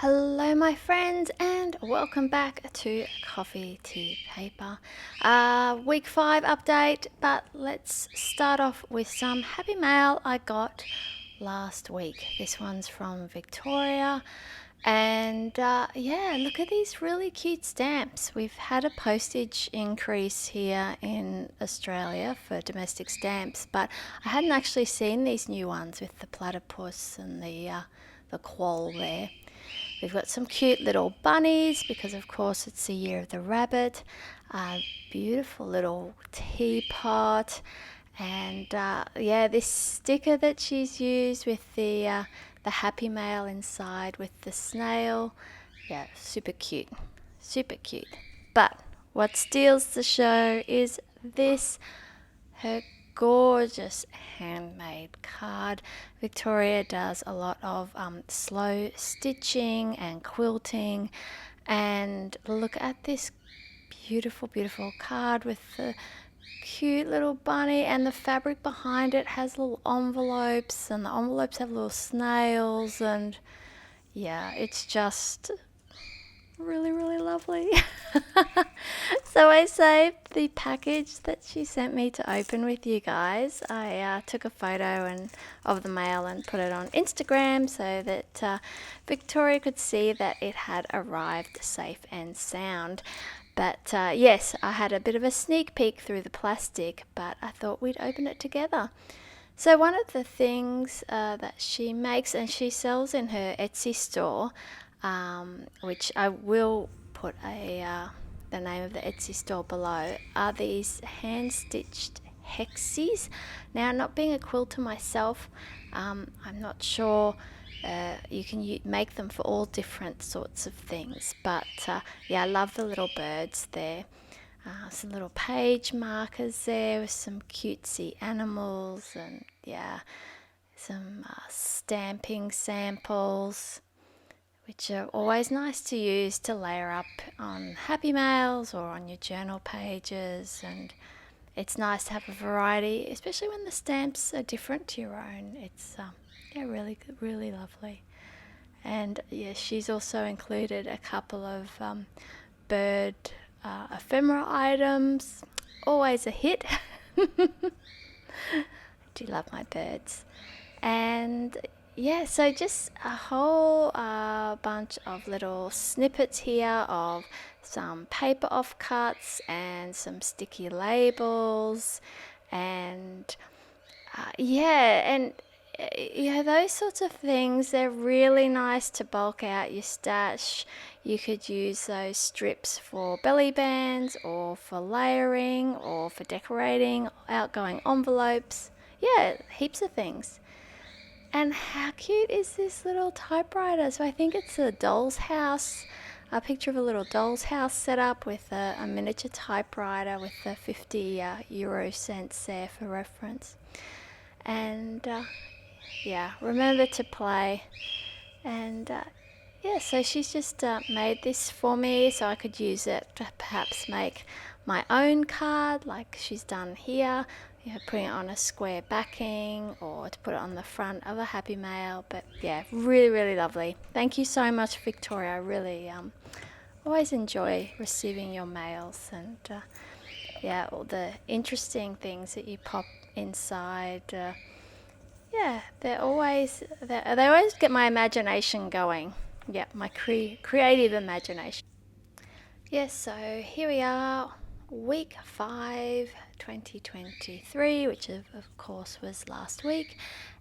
Hello my friends and welcome back to Coffee Tea Paper. Week 5 update, but let's start off with some happy mail I got last week. This one's from Victoria and yeah, look at these really cute stamps. We've had a postage increase here in Australia for domestic stamps, but I hadn't actually seen these new ones with the platypus and the quoll there. We've got some cute little bunnies because of course it's the year of the rabbit. A beautiful little teapot, and yeah, this sticker that she's used with the happy mail inside with the snail. Yeah, super cute, super cute. But what steals the show is this, her gorgeous handmade card. Victoria does a lot of slow stitching and quilting, and look at this beautiful, beautiful card with the cute little bunny, and the fabric behind it has little envelopes, and the envelopes have little snails, and yeah, it's just really, really lovely. So I saved the package that she sent me to open with you guys. I took a photo of the mail and put it on Instagram so that Victoria could see that it had arrived safe and sound. But yes, I had a bit of a sneak peek through the plastic, but I thought we'd open it together. So one of the things that she makes and she sells in her Etsy store, which I will put the name of the Etsy store below, are these hand-stitched hexies. Now, not being a quilter myself, I'm not sure you can make them for all different sorts of things, but yeah, I love the little birds there. Some little page markers there with some cutesy animals, and yeah, some stamping samples, which are always nice to use to layer up on happy mails or on your journal pages. And it's nice to have a variety, especially when the stamps are different to your own. It's yeah, really good, really lovely. And yeah, she's also included a couple of bird ephemera items. Always a hit. Do love my birds. And yeah, so just a whole bunch of little snippets here of some paper offcuts and some sticky labels, and yeah, and yeah, those sorts of things, they're really nice to bulk out your stash. You could use those strips for belly bands or for layering or for decorating outgoing envelopes. Yeah, heaps of things. And how cute is this little typewriter? So I think it's a doll's house, a picture of a little doll's house set up with a miniature typewriter with the 50 euro cents there for reference. And yeah, remember to play. And yeah, so she's just made this for me so I could use it to perhaps make my own card like she's done here, you know, putting it on a square backing or to put it on the front of a happy mail. But yeah, really, really lovely. Thank you so much, Victoria. I really always enjoy receiving your mails, and yeah, all the interesting things that you pop inside. Yeah, they always get my imagination going. Yeah, my creative imagination. Yes, so here we are, week 5, 2023, which of course was last week,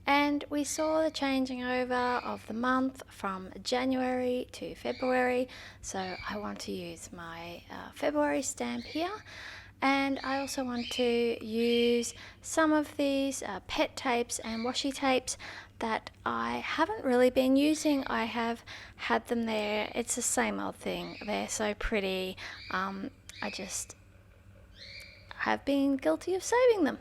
and we saw the changing over of the month from January to February. So I want to use my February stamp here. And I also want to use some of these PET tapes and washi tapes that I haven't really been using. I have had them there. It's the same old thing. They're so pretty. I just have been guilty of saving them.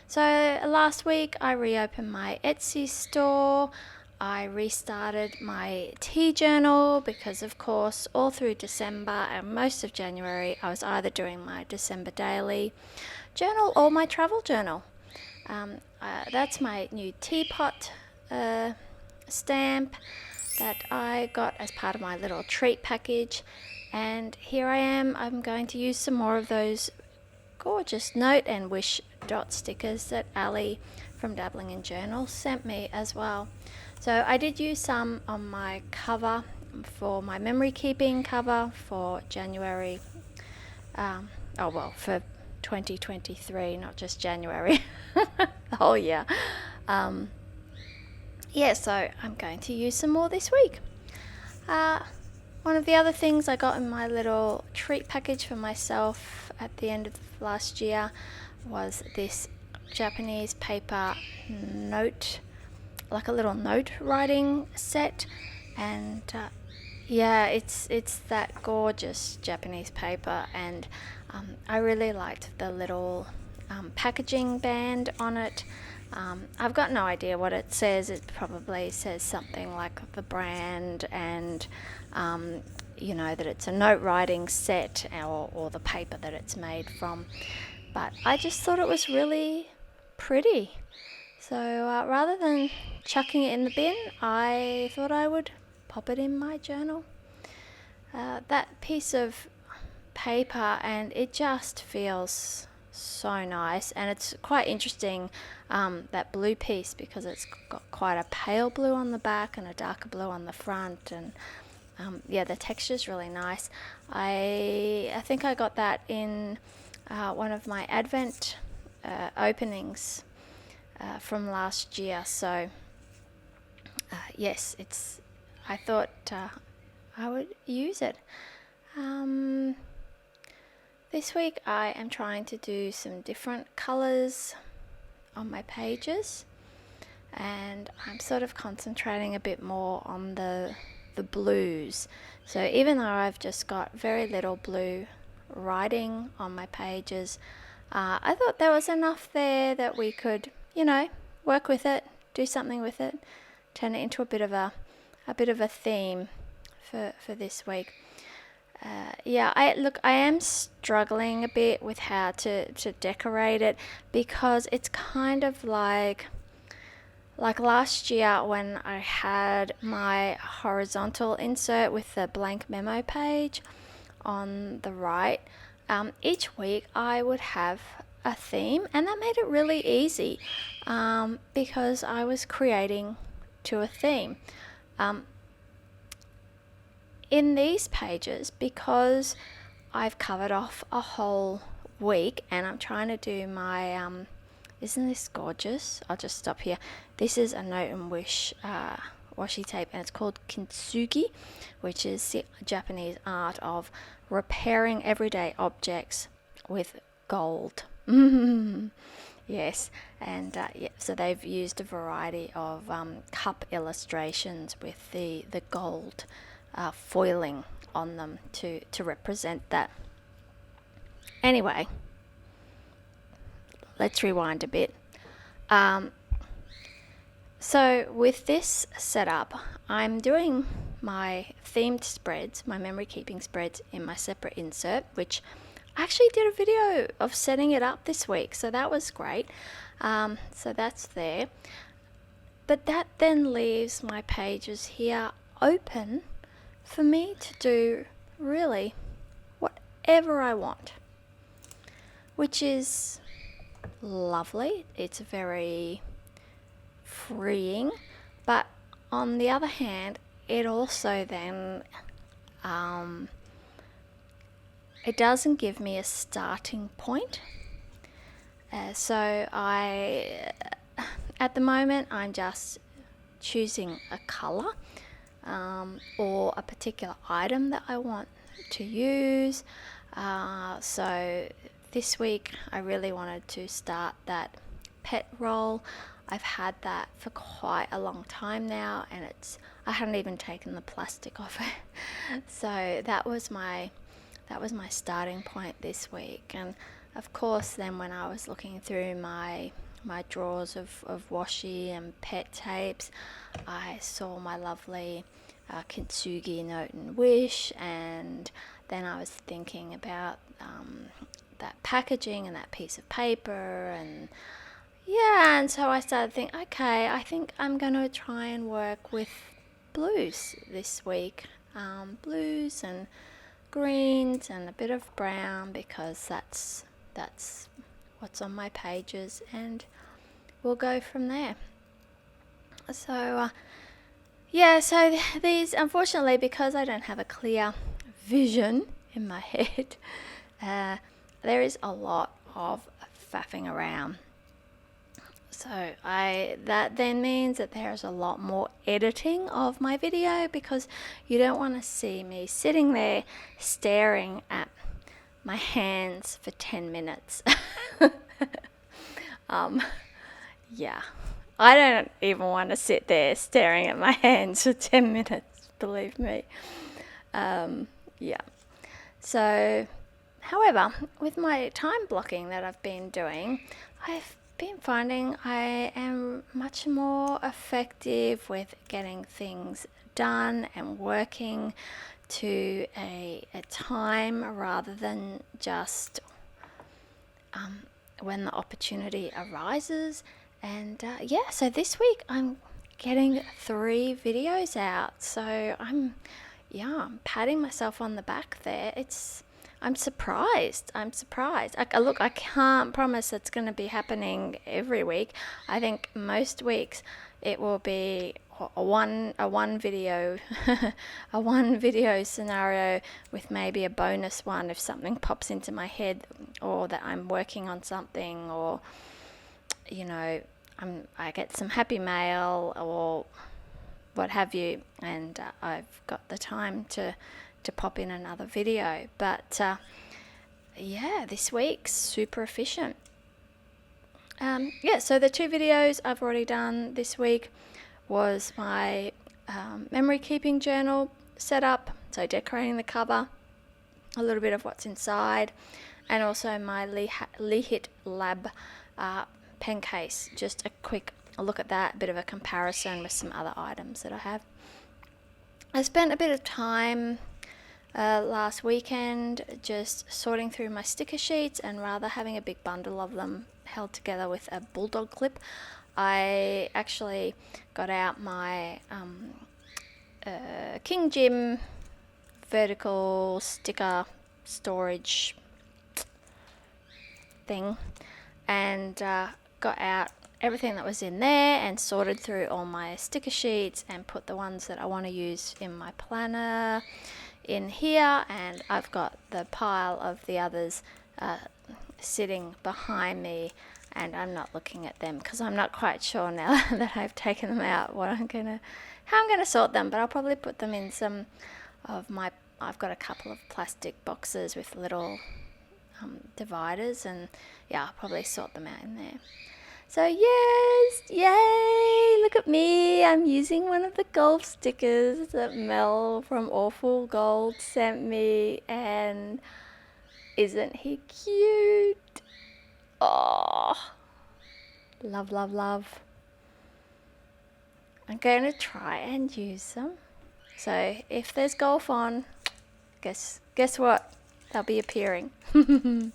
So last week I reopened my Etsy store. I restarted my tea journal because, of course, all through December and most of January, I was either doing my December daily journal or my travel journal. That's my new teapot stamp. that I got as part of my little treat package, and here I am. I'm going to use some more of those gorgeous note and wish dot stickers that Ali from Dabbling in Journals sent me as well. So I did use some on my cover for my memory keeping cover for January, for 2023, not just January, the whole year. So I'm going to use some more this week. One of the other things I got in my little treat package for myself at the end of last year was this Japanese paper note, like a little note writing set, and it's that gorgeous Japanese paper, and I really liked the little packaging band on it. I've got no idea what it says. It probably says something like the brand and that it's a note writing set, or the paper that it's made from. But I just thought it was really pretty. So rather than chucking it in the bin, I thought I would pop it in my journal. That piece of paper, and it just feels so nice, and it's quite interesting, that blue piece, because it's got quite a pale blue on the back and a darker blue on the front, and the texture's really nice. I think I got that in one of my Advent openings from last year. So yes, I thought I would use it. This week I am trying to do some different colours on my pages, and I'm sort of concentrating a bit more on the blues. So even though I've just got very little blue writing on my pages, I thought there was enough there that we could, work with it, do something with it, turn it into a bit of a theme for this week. I am struggling a bit with how to decorate it, because it's kind of like last year when I had my horizontal insert with the blank memo page on the right. Each week I would have a theme, and that made it really easy, because I was creating to a theme. In these pages, because I've covered off a whole week and I'm trying to do my isn't this gorgeous? I'll just stop here. This is a Note and Wish washi tape, and it's called kintsugi, which is the Japanese art of repairing everyday objects with gold. Yes, and so they've used a variety of cup illustrations with the gold foiling on them to represent that. Anyway, let's rewind a bit. So with this setup, I'm doing my themed spreads, my memory keeping spreads, in my separate insert, which I actually did a video of setting it up this week, so that was great. So that's there. But that then leaves my pages here open for me to do really whatever I want, which is lovely. It's very freeing, but on the other hand, it also then it doesn't give me a starting point. So at the moment, I'm just choosing a color or a particular item that I want to use. So this week I really wanted to start that pet roll. I've had that for quite a long time now, and I hadn't even taken the plastic off it. So that was my starting point this week. And of course, then when I was looking through my drawers of washi and pet tapes, I saw my lovely kintsugi Note and Wish, and then I was thinking about that packaging and that piece of paper, and so I started thinking, okay, I think I'm going to try and work with blues this week. Blues and greens and a bit of brown, because that's what's on my pages, and we'll go from there. So so these, unfortunately, because I don't have a clear vision in my head, there is a lot of faffing around. So that then means that there's a lot more editing of my video, because you don't want to see me sitting there staring at my hands for 10 minutes. Yeah, I don't even want to sit there staring at my hands for 10 minutes, believe me. Yeah. So, however, with my time blocking that I've been doing, I've been finding I am much more effective with getting things done and working to a time, rather than just when the opportunity arises. And so this week I'm getting 3 videos out, so I'm patting myself on the back there. I'm surprised. Look, I can't promise it's going to be happening every week. I think most weeks it will be a one video a one video scenario, with maybe a bonus one if something pops into my head, or that I'm working on something, or I get some happy mail or what have you, and I've got the time to pop in another video. But this week's super efficient. So the 2 videos I've already done this week was my memory keeping journal setup, so decorating the cover, a little bit of what's inside, and also my Lehit Lab pen case. Just a quick look at that, a bit of a comparison with some other items that I have. I spent a bit of time last weekend just sorting through my sticker sheets, and rather having a big bundle of them held together with a bulldog clip, I actually got out my King Jim vertical sticker storage thing, and got out everything that was in there and sorted through all my sticker sheets and put the ones that I want to use in my planner in here, and I've got the pile of the others sitting behind me, and I'm not looking at them because I'm not quite sure now that I've taken them out how I'm gonna sort them. But I'll probably put them in some of my, I've got a couple of plastic boxes with little dividers, and I'll probably sort them out in there. So yes, yay, look at me, I'm using one of the golf stickers that Mel from Awful Gold sent me, and isn't he cute? Oh, love, love, love. I'm going to try and use them. So if there's golf on, guess what? They'll be appearing. We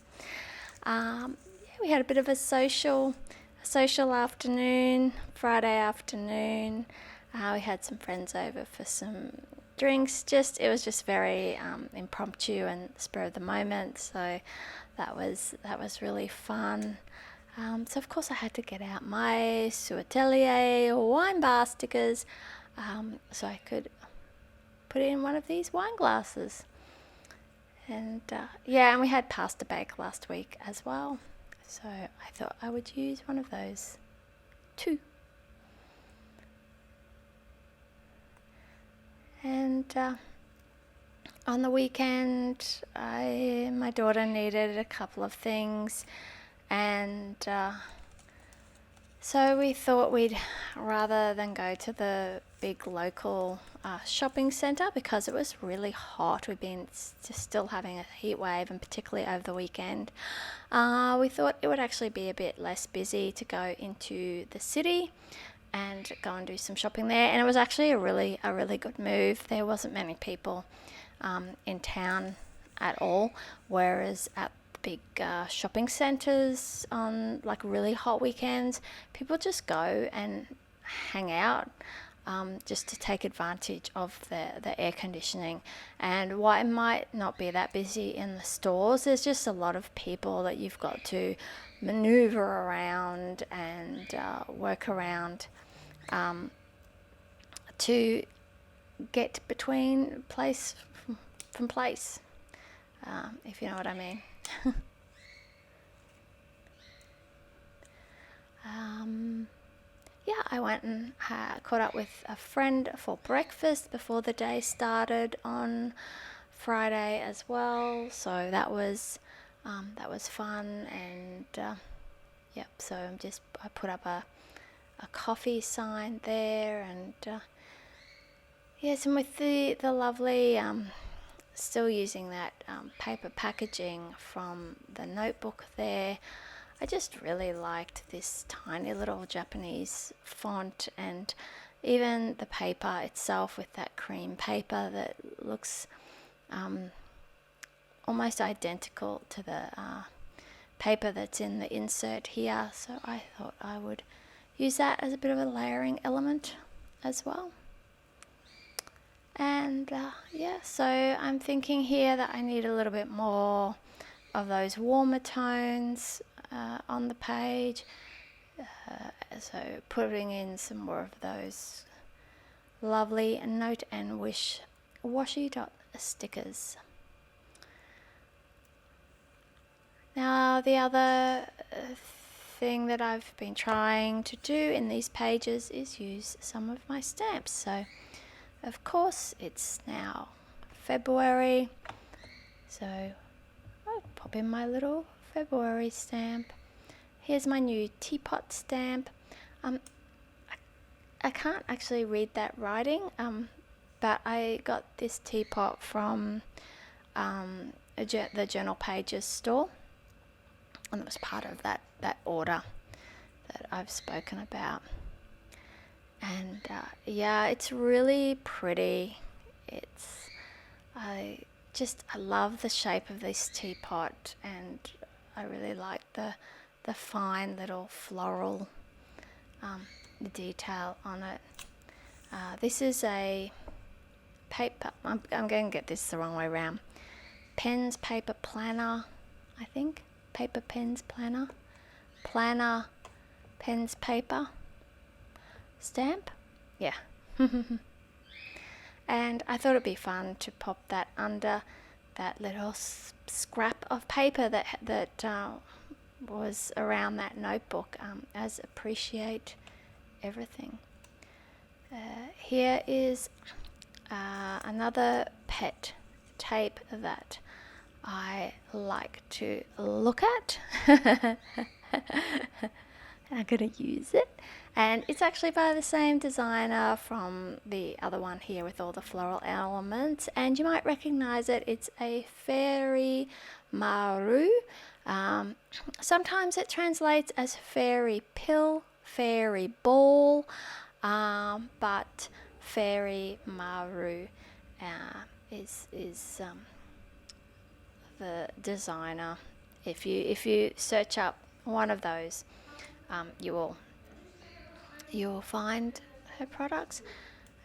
had a bit of a social afternoon, Friday afternoon. We had some friends over for some drinks. It was just very impromptu and spur of the moment. So that was really fun. So of course I had to get out my Atelier wine bar stickers, so I could put in one of these wine glasses. And and we had pasta bake last week as well. So I thought I would use one of those too. And on the weekend, my daughter needed a couple of things, and so we thought we'd, rather than go to the big local shopping centre, because it was really hot, we've been just still having a heat wave, and particularly over the weekend, we thought it would actually be a bit less busy to go into the city and go and do some shopping there. And it was actually a really good move. There wasn't many people in town at all, whereas at big shopping centres on like really hot weekends, people just go and hang out. just to take advantage of the air conditioning. And while it might not be that busy in the stores, there's just a lot of people that you've got to maneuver around and work around to get between place from place, if you know what I mean. Yeah, I went and caught up with a friend for breakfast before the day started on Friday as well. So that was fun, and yep. So I put up a coffee sign there, and yes, and with the lovely still using that paper packaging from the notebook there. I just really liked this tiny little Japanese font, and even the paper itself with that cream paper that looks almost identical to the paper that's in the insert here. So I thought I would use that as a bit of a layering element as well. And yeah, so I'm thinking here that I need a little bit more of those warmer tones on the page, so putting in some more of those lovely Note and Wish washi dot stickers. Now the other thing that I've been trying to do in these pages is use some of my stamps. So of course it's now February, so I'll pop in my little February stamp. Here's my new teapot stamp. I can't actually read that writing, but I got this teapot from the Journal Pages store, and it was part of that order that I've spoken about. And yeah, it's really pretty. I love the shape of this teapot, and I really like the fine little floral detail on it. This is a paper, I'm going to get this the wrong way around. Pens Paper Planner, I think. Paper Pens Planner. Planner Pens Paper stamp. Yeah. And I thought it'd be fun to pop that under that little scrap of paper that was around that notebook, as Appreciate Everything. Here is another pet tape that I like to look at. I'm going to use it, and it's actually by the same designer from the other one here with all the floral elements, and you might recognize it. It's a Fairy Maru. Sometimes it translates as fairy pill, fairy ball, but Fairy Maru is the designer. If you search up one of those, you will find her products.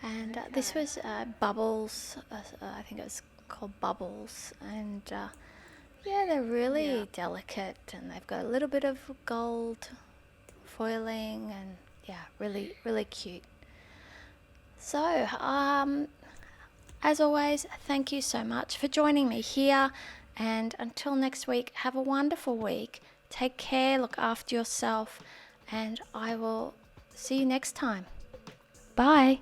And this was Bubbles. I think it was called Bubbles, and yeah, they're really delicate, and they've got a little bit of gold foiling, and yeah, really, really cute. So, as always, thank you so much for joining me here, and until next week, have a wonderful week. Take care, look after yourself, and I will see you next time. Bye.